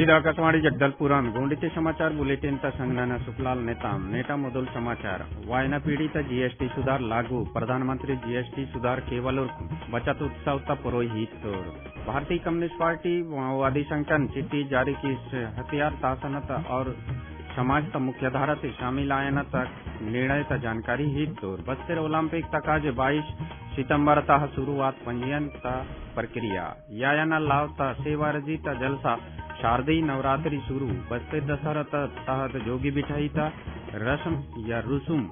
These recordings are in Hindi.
ಇದು ಆಕಾಶವಾಣಿ जगदलपुर गोंडीचे समाचार बुलेटिन संगना सुखलाल नेता मोदल समाचार वायना पीड़ित जीएसटी सुधार लागू प्रधानमंत्री जीएसटी सुधार केवल बचत उत्सव पुरोहित भारतीय कम्युनिस्ट पार्टी माओवादी संगठन चिट्ठी जारी की हथियार शासनत और समाज मुख्यधारा से शामिल आयन तक निर्णय जानकारी हित बस्तर ओलंपिक तक आज 22 सितंबर तक शुरुआत पंजीयन प्रक्रिया यायना लाव सेवा रजित जलसा शारदीय नवरात्रि शुरू बस्तर दशहरा तहत जोगी बिठाई रस्म या रुसुम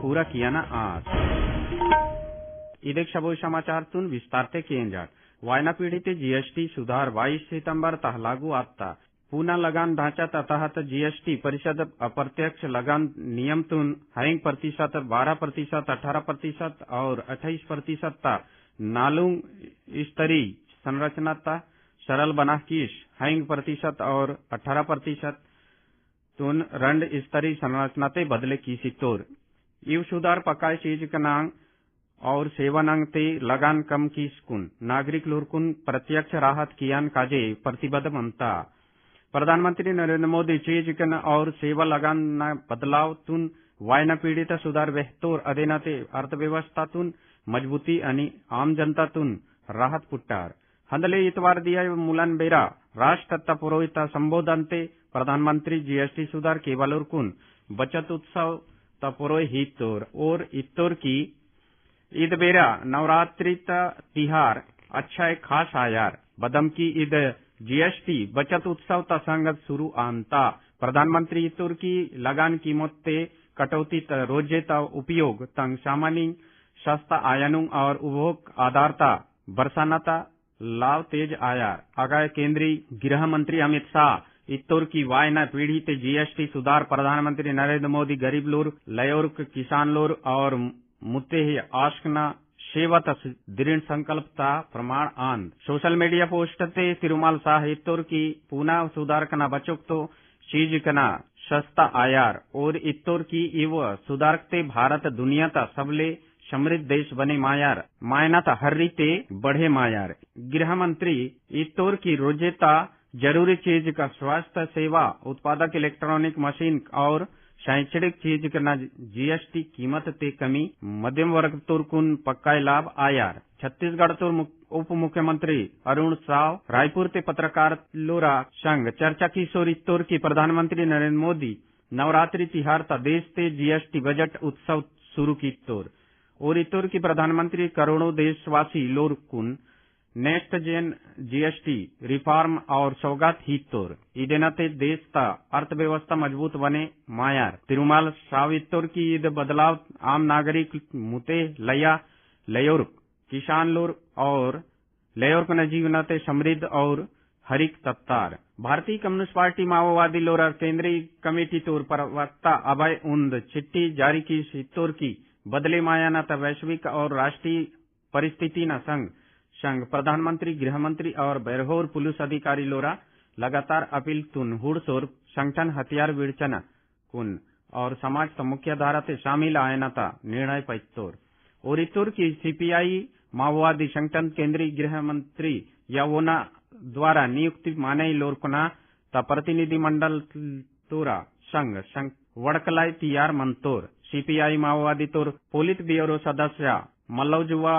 पूरा किया न आज इदेक शबो समाचार तुन विस्तारते केंद्र वायना पीड़ित जीएसटी सुधार 22 सितंबर तक लागू आता पूना लगान ढांचा तहत जीएसटी परिषद अप्रत्यक्ष लगान नियम तुन 5%, 12%, 18% और 28% नालुंग स्तरीय संरचना सरल बना कीश 5% और 18% तुन रंड स्तरीय संरचनाते बदले की सितोर इव सुधार पकाए चीज कनांग और सेवानांग ते लगान कम की स्कुन नागरिक लोरकुन प्रत्यक्ष राहत कियान काजे प्रतिबद्ध मनता प्रधानमंत्री नरेंद्र मोदी चीज कन और सेवा लगान न बदलाव तुन वायना पीड़ित सुधार बेहतोर अदेनाते अर्थव्यवस्था तुन मजबूती आणि आम जनता तुन राहत पुट्टार हंदले इतवार दिया मुलान बेरा राष्ट्र पुरोहित संबोधनते प्रधानमंत्री जीएसटी सुधार केवल कुन बचत उत्सव पुरोहित और इत्तोर की ईद बेरा नवरात्रि तिहार अच्छा एक खास आयार बदम की ईद जीएसटी बचत उत्सव संगत शुरू आनता प्रधानमंत्री इत्तोर की लगान कीमत ते कटौती रोजे उपयोग तंग सामान्य सस्ता आयनुंग और उपभोग आधारता बरसानाता लाभ तेज आयार आगाय केंद्रीय गृह मंत्री अमित शाह इत्तोर की वायना पीड़ित जीएसटी सुधार प्रधानमंत्री नरेंद्र मोदी गरीब लोर लयोर्क किसान लोर और मुत्ते आशकना सेवत दृढ़ संकल्पता प्रमाण आंद सोशल मीडिया पोस्ट ते तिरुमाल शाह इत्तोर की पूना सुधार कना बचुक तो चीज कना सस्ता आयार और इत्तोर की इव सुधारकते भारत दुनिया ता सबले समृद्ध देश बने मायार मायना हर्रीते बढ़े मायार गृह मंत्री इत्तोर की रोजेता जरूरी चीज का स्वास्थ्य सेवा उत्पादक इलेक्ट्रॉनिक मशीन और शैक्षणिक चीज करना जीएसटी कीमत ते कमी मध्यम वर्ग तुरकुन पक्का लाभ आयार छत्तीसगढ़ तुर उप मुख्यमंत्री अरुण साव रायपुर ते पत्रकार लोरा संघ चर्चा की सोर इत्तोर की प्रधानमंत्री नरेंद्र मोदी नवरात्रि तिहार देश ते जीएसटी बजट उत्सव शुरू की तोर और इत्तोर की प्रधानमंत्री करोड़ों देशवासी लोरकुन नेक्स्ट जेन जीएसटी रिफॉर्म और सौगात ही तोर ईदेनाते देश ता अर्थव्यवस्था मजबूत बने मायार तिरुमाल सावित्तोर की ईद बदलाव आम नागरिक मुते लया लयोर्क किसान लोर और लयोर्क न जीवनाते समृद्ध और हरिक तत्तार भारतीय कम्युनिस्ट पार्टी माओवादी लोर केंद्रीय कमेटी तोर प्रवक्ता अभय उन्द चिट्ठी जारी की सित्तोर की बदले मायाना वैश्विक और राष्ट्रीय परिस्थिति न संघ प्रधानमंत्री गृहमंत्री और बेरहोर पुलिस अधिकारी लोरा लगातार अपील तुन हुड़सोर संगठन हथियार विड़चना कुन और समाज मुख्य धारा से शामिल आयनाता निर्णय पैतोर और इतोर की सीपीआई माओवादी संगठन केंद्रीय गृह मंत्री यावोना द्वारा नियुक्ति माने लोरकुना प्रतिनिधि मंडल तोरा संघ वड़कलाई तियार मंतोर सीपीआई माओवादी तोर पोलित ब्यूरो सदस्य मल्लौजुवा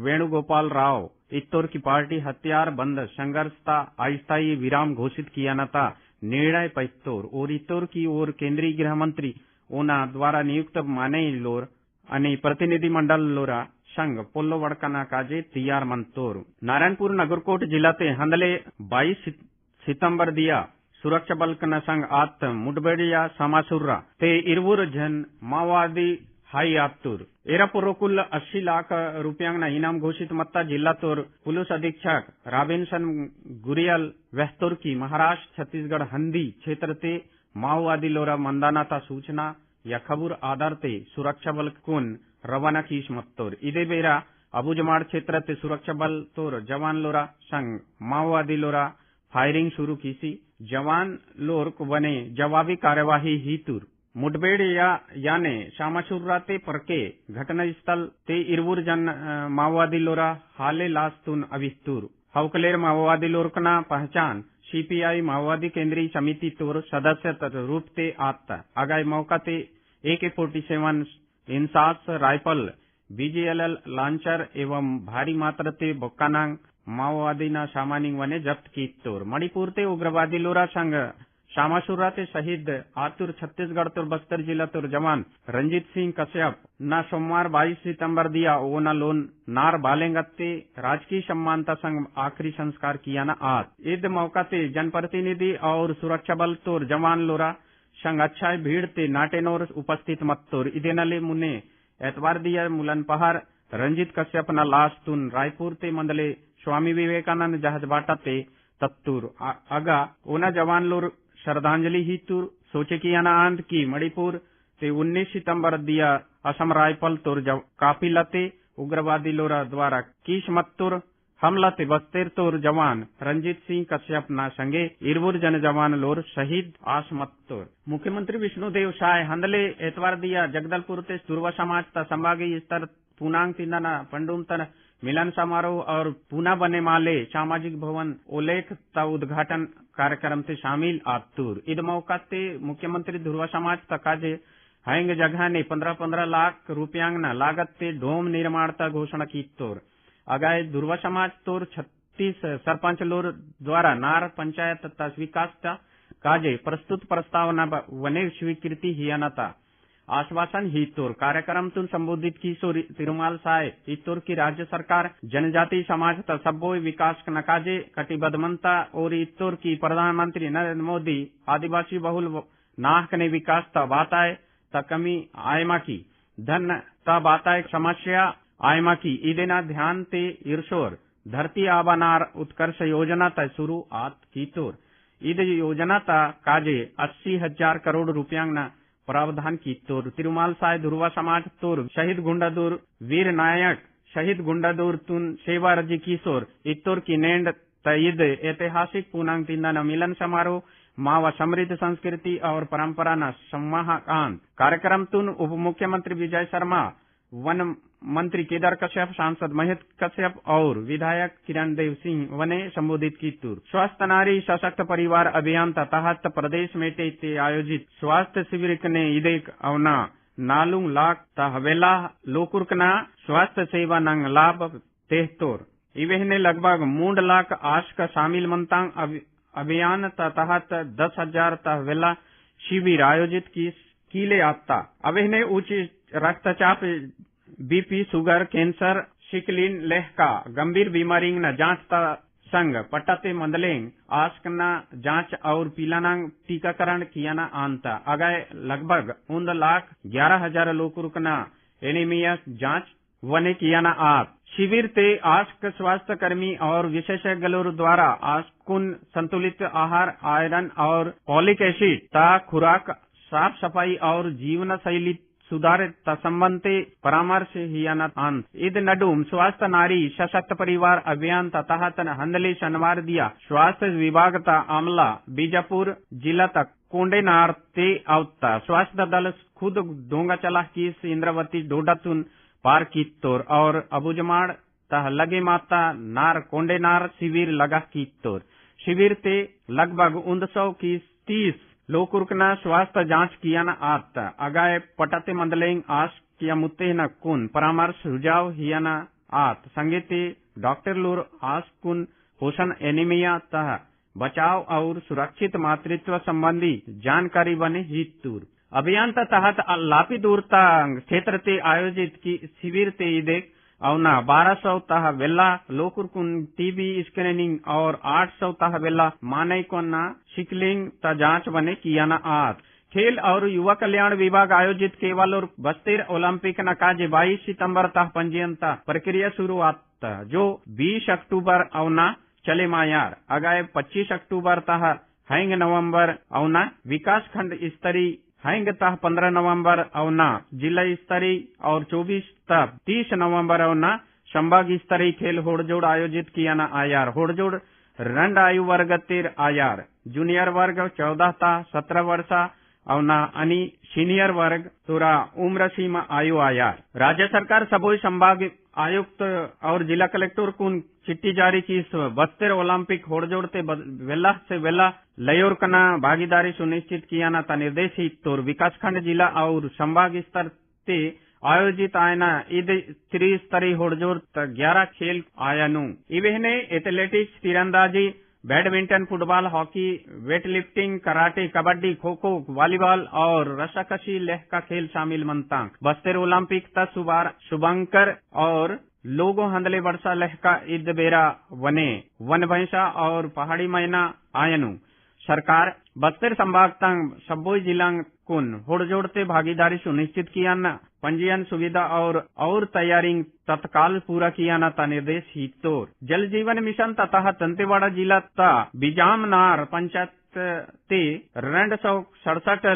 वेणुगोपाल राव इत्तोर की पार्टी हथियार बंद संघर्षता अस्थायी विराम घोषित किया न था निर्णय पैतोर और इत्तोर की ओर केंद्रीय गृह मंत्री ओना द्वारा नियुक्त माने लोर अनि प्रतिनिधि मंडल लोरा संघ पोल्लो वड़कना काजे तियार मंतोर नारायणपुर नगरकोट जिलाते हंदले 22 सितंबर दिया सुरक्षा बल कना संघ आत मुठबेड़िया समासुर्रा ते इरवुर जन माओवादी हाई आत्तूर एरापुरोकुल 80 लाख रुपयांगना इनाम घोषित मत्ता जिला तोर पुलिस अधीक्षक रॉबिन्सन गुरियल वेस्तोर की महाराष्ट्र छत्तीसगढ़ हंदी क्षेत्र ते माओवादी लोरा मंदानाता सूचना या खबर आधार ते सुरक्षा बल कुन रवाना कीश मत्तोर इदे बेरा अबुजमाड़ क्षेत्र ते सुरक्षा बल तोर जवान लोरा संग माओवादी लोरा फायरिंग शुरू कीसी जवान लोर को बने जवाबी कार्यवाही ही तुर मुठभेड़ याने शामाशुर्रा ते परके घटनास्थल ते इरवुर जन माओवादी लोरा हाले लास्तुन अविस्तूर हवकलेर माओवादी लोरकना पहचान सीपीआई माओवादी केंद्रीय समिति तोर सदस्य रूप ते आता आगाय मौका ते AK-47 INSAS rifle BGLL launcher एवं भारी मात्रा ते बक्कानांग माओवादी ना सामानिंग वने जब्त की तोर मणिपुर ते उग्रवादी लोरा संघ शामाशुरा ते शहीद आतुर छत्तीसगढ़ तुर बस्तर जिला तुर जवान रंजीत सिंह कश्यप ना सोमवार 22 सितंबर दिया ओना लोन नार बालेंगत्ते राजकीय सम्मानता संग आखिरी संस्कार किया ना आज ईद मौका ते जनप्रतिनिधि और सुरक्षा बल तुर जवान लोरा संग अच्छा भीड़ ते नाटेनोर उपस्थित मत्तोर इदेनले मुने एतवार दिया मुलन पहाड़ रंजीत कश्यप ना लाश तुन रायपुर ते मंदले स्वामी विवेकानंद जहाज बाटा ते तत्तूर अगा ओना जवान लोर श्रद्धांजलि ही तुर सोचे की आनंद की मणिपुर ते 19 सितंबर दिया असम राइफल तुर काफिला ते उग्रवादी लोरा द्वारा कीश मत्तुर हमला ते बस्तेर तुर जवान रंजीत सिंह कश्यप ना संगे इरवुर जन जवान लोर शहीद आस मत्तुर मुख्यमंत्री विष्णुदेव साय हंदले एतवार दिया जगदलपुर ते दुर्वा समाज ता संभागीय स्तर पूनांग तिंदाना पंडुमतन मिलन समारोह और पूना बने माले सामाजिक भवन उल्लेख ता उद्घाटन कार्यक्रम से शामिल आतुर ईद मौका ते मुख्यमंत्री ध्रुवा समाज तकाजे हाइंग जगह ने 15-15 लाख रुपयांगना लागत ते डोम निर्माण ता घोषणा की तोर अगाय ध्रुवा समाज तोर 36 सरपंच लोर द्वारा नार पंचायत तथा विकास ता काजे प्रस्तुत प्रस्तावना वने स्वीकृति हियानता आश्वासन ही तोर कार्यक्रम तुन संबोधित की तिरुमाल साय इतोर की राज्य सरकार जनजाति समाज ता सब्बो विकास नकाजे कटिबद्धमता और इतोर की प्रधानमंत्री नरेंद्र मोदी आदिवासी बहुल नाहक ने विकास ता बाताए ता कमी आयमा की धन ता बाताए समस्या आयमा की इदेना ध्यान ते ईर्षोर धरती आबानार उत्कर्ष योजना ता शुरू आत की तोर ईद योजना ता काजे 80,000 करोड़ रुपयांगना प्रावधान की तोर तिरुमाल साय ध्रुवा समाज तोर शहीद गुंडादूर वीर नायक शहीद गुंडादूर तुन सेवा रजी किशोर इतोर की नेंड तईद ऐतिहासिक पूनांग तिंदाना मिलन समारोह मावा समृद्ध संस्कृति और परंपरा न सम्माहान कार्यक्रम तुन उप मुख्यमंत्री विजय शर्मा वन मंत्री केदार कश्यप सांसद महेश कश्यप और विधायक किरण देव सिंह वने संबोधित की तूर स्वस्थ नारी सशक्त परिवार अभियान तहत प्रदेश में ते आयोजित स्वास्थ्य शिविर ने इदेक अवना नालुंग लाख तहवेला लोकुर्कना स्वास्थ्य सेवा नंग लाभ तेहतोर इवेहने लगभग 3 लाख आश का शामिल मंतांग अभियान तहत 10,000 तहवेला शिविर आयोजित कीले आता अवेहने उच्च रक्तचाप BP शुगर कैंसर शिकलिन लेहका गंभीर बीमारी न जांच संग पट्टाते मंदलेंग आस्कना जांच और पीलानांग टीकाकरण कियाना आंता अगय लगभग 11,11,000 लोग रुकना एनीमिया जांच वने कियाना आप शिविर ते आस्क स्वास्थ्य कर्मी और विशेषज्ञों द्वारा आस्कुन संतुलित आहार आयरन और फॉलिक एसिड ता खुराक साफ सफाई और जीवन शैली सुधार संबंधी परामर्श हियाना अंत ईद नडूम स्वास्थ्य नारी सशक्त परिवार अभियान तहत हंदले शनिवार दिया स्वास्थ्य विभाग ता आमला बीजापुर जिला तक कोंडेनार ते आवता स्वास्थ्य दल खुद डोंगा चला की इंद्रावती डोडातुन पार की तोर और अबुजमाड़ तह लगे माता नार कोंडेनार शिविर लगा की तोर शिविर ते लगभग 130 लोकुर्कना स्वास्थ्य जांच किया न आता अगाय पटाते मंदलेंग आस किया मुत्ते न कुन परामर्श सुझाव हिया न आत संगीते डॉक्टर लोर आस कुन पोषण एनीमिया तह बचाव और सुरक्षित मातृत्व संबंधी जानकारी बने हितूर अभियान तहत लापी दूरता क्षेत्र ते आयोजित की शिविर ते देख अवना 1200 तह वेला लोकुर्कुन टीबी स्क्रीनिंग और 800 तह वेला माने को न शिकलिंग त जांच बने किया न आत खेल और युवा कल्याण विभाग आयोजित केवल और बस्तर ओलंपिक न काजे 22 सितंबर तह पंजीयन तह प्रक्रिया शुरू आता जो 20 अक्टूबर अवना चले मायार अगाय 25 अक्टूबर तह हैंग नवंबर अवना विकास खंड स्तरीय हैंग तह 15 नवंबर अवना जिला स्तरीय और 24 तह 30 नवंबर अवना संभाग स्तरीय खेल होड़जोड़ आयोजित किया न आयार होड़जोड़ रंड आयु वर्ग 13 आयार जूनियर वर्ग 14 तह 17 वर्षा अवना अनि सीनियर वर्ग तोरा उम्र सीमा आयु आयार। राज्य सरकार सबोई संभाग आयुक्त और जिला कलेक्टर को चिट्ठी जारी की बस्तर ओलंपिक होड़जोड़ते वेला से वेला लयोर कना भागीदारी सुनिश्चित किया ना निर्देशित तौर विकासखंड जिला और संभाग स्तर ते आयोजित आयना इद त्रिस्तरीय होड़जोड़ 11 खेल आयनु इवेने एथलेटिक्स तीरंदाजी badminton football hockey weightlifting karate kabaddi kho kho volleyball और रस्साकशी लेह का खेल शामिल मनतांग बस्तर ओलंपिक तसुबार शुभंकर और लोगो हंदले वर्षा लेह का इद बेरा वने वन भैंसा और पहाड़ी मैना आयनु सरकार बस्तर संभाग तंग सब्बोई जिला कुन होड़जोड़ते भागीदारी सुनिश्चित किया न पंजीयन सुविधा और तैयारी तत्काल पूरा किया न ता निर्देश हितोर जल जीवन मिशन तथा दंतेवाड़ा जिला ता बिजामनार पंचायत ते 267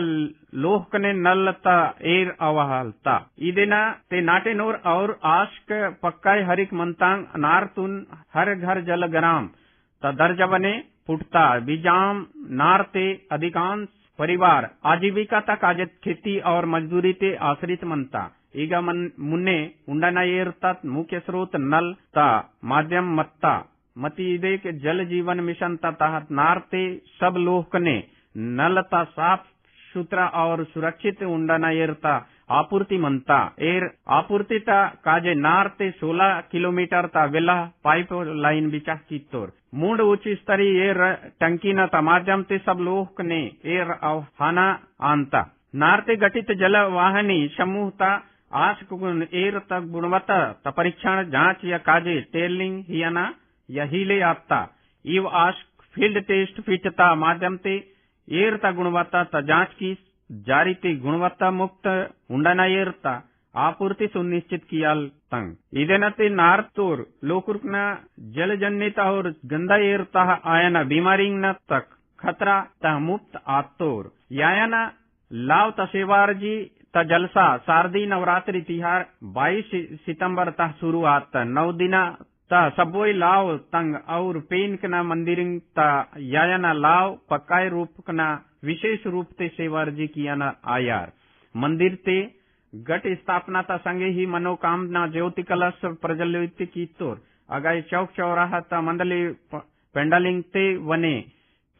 लोहकने नल ता एर अवहालता इदेना ते नाटेनोर और आश्क पक्काई हरिक मंतांग नारतुन हर घर जल ग्राम ता दर्जवने फुटता बिजाम नार ते अधिकांश परिवार आजीविका तक आज खेती और मजदूरी ते आश्रित मनता ईगा मुन्ने उंडाना येरतात मुख्य स्रोत नल ता माध्यम मत्ता मती इदे के जल जीवन मिशन तहत नारते सब लोग ने नल ता साफ सुथरा और सुरक्षित उंडाना येरता आपूर्ति मनता एर आपूर्ति ता काजे नारते 16 किलोमीटर ता वेला पाइप लाइन बिचा कितोर मूड उच्च स्तरीय एर टंकी न माध्यम ते सब लोग ने एर आह्वाना आंता नारते गठित जल वाहिनी समूह ता आश गुण एर तक गुणवत्ता ता परीक्षण जांच या काजे टेलिंग हियाना या हिले आपता इव आश फील्ड टेस्ट फिट ता माध्यम ते एर ता गुणवत्ता ता जांच की जारी ते गुणवत्ता मुक्त उंडाना एर ता आपूर्ति सुनिश्चित किया तंग इदेनते नारतोर लोकुर्कना जलजनित और गंदा एर ता आयना बीमारी न तक खतरा ता मुक्त आतोर यायना लाव तसेवार जी ता जलसा शारदी नवरात्रि तिहार 22 सितंबर ता शुरू आता 9 दिना ता सबोई लाव तंग और पेन कना मंदिरिंग ता यायना लाव पक्काई रूप कना विशेष रूप ते सेवार जी किया न आयार मंदिर ते गट स्थापना ता संगे ही मनोकामना ज्योति कलश प्रज्वलित की तोर अगाई चौक चौराहा ता मंडली पेंडालिंग ते वने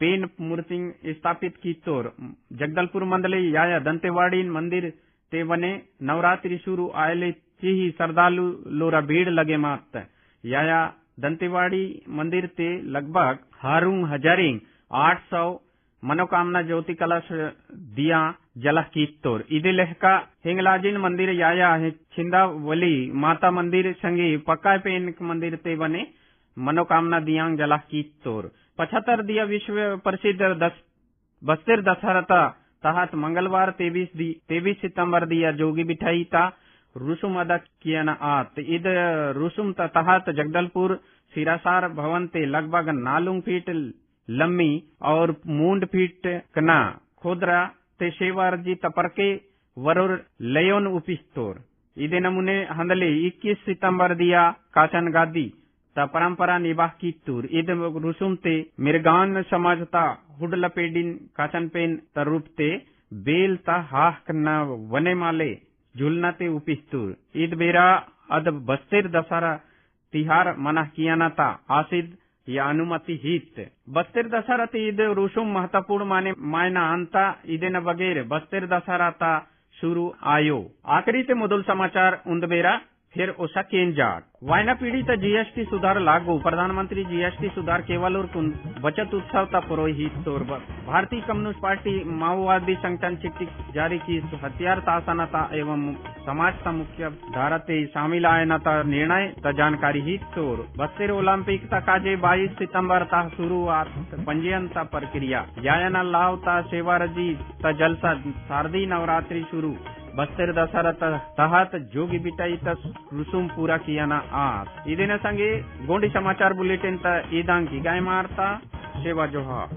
पेन मूर्ति स्थापित की तोर जगदलपुर मंडली याया दंतेवाड़ी मंदिर ते वने नवरात्रि शुरू आयले ही श्रद्धालु लोरा भीड़ लगे मात याया दंतेवाड़ी मंदिर ते लगभग हारूं हजारिंग 800 मनोकामना ज्योति कलश दिया जलह की तोर इदे लहका हिंगलाजिन मंदिर याया छिंदावली माता मंदिर संगे पक्का पेन मंदिर ते बने मनोकामना दियांग जलह की तोर 75 दिया विश्व प्रसिद्ध बस्तर दशहरा तहत मंगलवार 23 सितंबर दिया जोगी बिठाई ता रुसुम अदा किया न आत इद रुसुम तहत जगदलपुर सिरासार भवन ते लगभग 4 फीट लम्मी और मूंड फीट कना खोदरा ते शेवार जी तपरके वरुर लयोन उपिस्तोर इदे नमूने हंदले 21 सितंबर दिया काचन गादी ता परंपरा निबाह की तूर इद रुसुम ते मिर्गान समाजता हुडला पेडिन काचन पेन तरूप ते बेल ता हाह कना वने माले झुलना ते उपिस्तूर ईद बेरा अद बस्तर दशहरा तिहार मना किया न ता आसिद या अनुमति हित बस्तर दशहरा ईद रुसुम महत्वपूर्ण मायना अंता ईदे न वगैरह बस्तर दशहरा ता शुरू आयो आखिरी ते मुदुल समाचार उंदबेरा फिर ओसा केन जाट वायना पीड़ित जीएसटी सुधार लागू प्रधानमंत्री जीएसटी सुधार केवल और बचत उत्सव ता पुरोहित तौर पर भारतीय कम्युनिस्ट पार्टी माओवादी संगठन चिट्ठी जारी की हथियार तासानता एवं समाज ता मुख्य धारा ते शामिल आयना ता निर्णय ता जानकारी हित तौर बस्तर ओलंपिक ता काजे 22 सितंबर ता शुरुआत पंजीयन ता प्रक्रिया यायना लाव ता सेवारजी ता जलसा शारदी नवरात्रि शुरू बस्तर दशहरा तहत जोगी बिटाई रुसुम पूरा किया ना आस इदेना संगे गोंडी समाचार बुलेटिन ईदांग की गाय मारता सेवा जोहार।